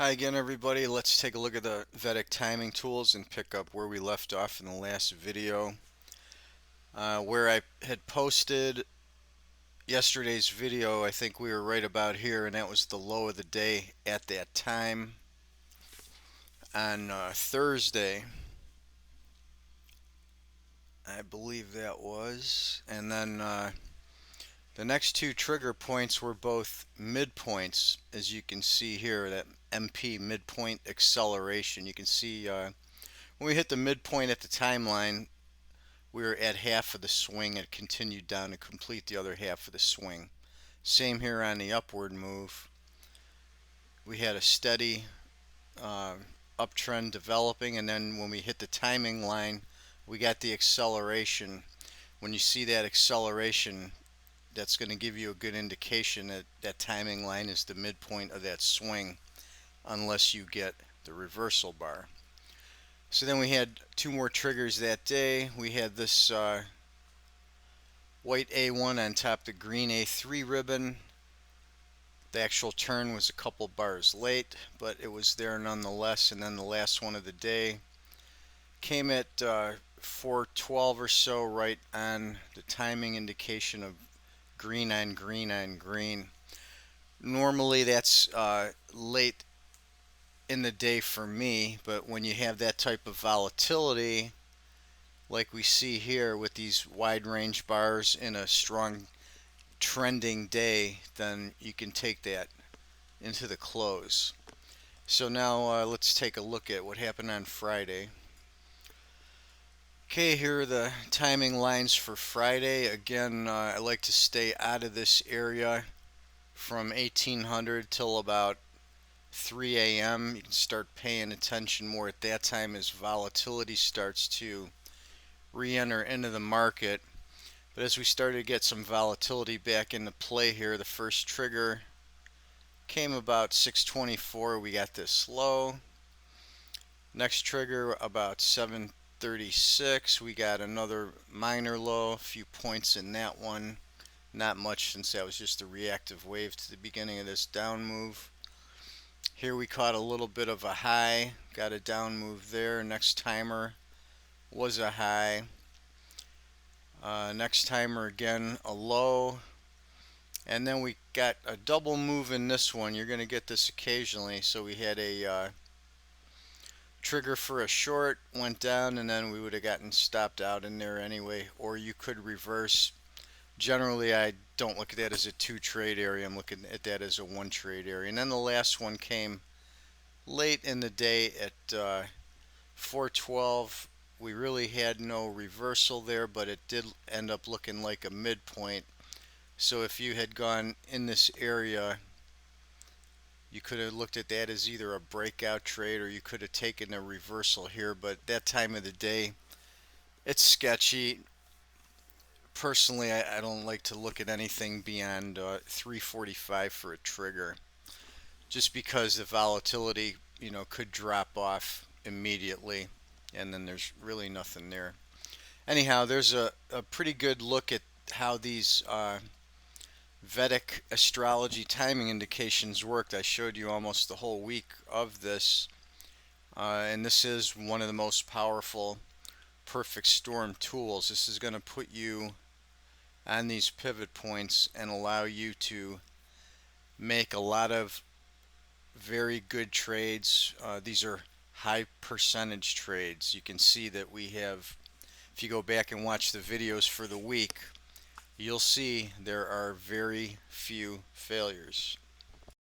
Hi again, everybody. Let's take a look at the Vedic timing tools and pick up where we left off in the last video. Where I had posted yesterday's video, I think we were right about here, and that was the low of the day at that time on Thursday, I believe that was. And then the next two trigger points were both midpoints, as you can see here, that MP midpoint acceleration. You can see when we hit the midpoint at the timeline, we were at half of the swing and continued down to complete the other half of the swing. Same here on the upward move. We had a steady uh, uptrend developing, and then when we hit the timing line, we got the acceleration. When you see that acceleration, that's going to give you a good indication that that timing line is the midpoint of that swing, unless you get the reversal bar. So then we had two more triggers that day. We had this white A1 on top the green A3 ribbon. The actual turn was a couple bars late, but it was there nonetheless. And then the last one of the day came at 4:12 or so, right on the timing indication of green on green on green. Normally that's late in the day for me, but when you have that type of volatility, like we see here with these wide range bars in a strong trending day, then you can take that into the close. So now let's take a look at what happened on Friday. Okay, here are the timing lines for Friday. Again, I like to stay out of this area from 1800 till about 3 a.m. You can start paying attention more at that time as volatility starts to re-enter into the market. But as we started to get some volatility back into play here, the first trigger came about 624. We got this low. Next trigger about 736. We got another minor low, a few points in that one. Not much, since that was just a reactive wave to the beginning of this down move. Here we caught a little bit of a high, got a down move there. Next timer was a high. Next timer again a low. And then we got a double move in this one. You're going to get this occasionally. So we had a trigger for a short, went down, and then we would have gotten stopped out in there anyway. Or you could reverse. Generally, I don't look at that as a two trade area. I'm looking at that as a one trade area. And then the last one came late in the day at 412. We really had no reversal there, but it did end up looking like a midpoint. So if you had gone in this area, you could have looked at that as either a breakout trade, or you could have taken a reversal here. But that time of the day, it's sketchy. Personally, I don't like to look at anything beyond 345 for a trigger, just because the volatility, could drop off immediately, and then there's really nothing there. Anyhow, there's a pretty good look at how these Vedic astrology timing indications worked. I showed you almost the whole week of this, and this is one of the most powerful perfect storm tools. This is going to put you on these pivot points and allow you to make a lot of very good trades. These are high percentage trades. You can see that we have, if you go back and watch the videos for the week, you'll see there are very few failures.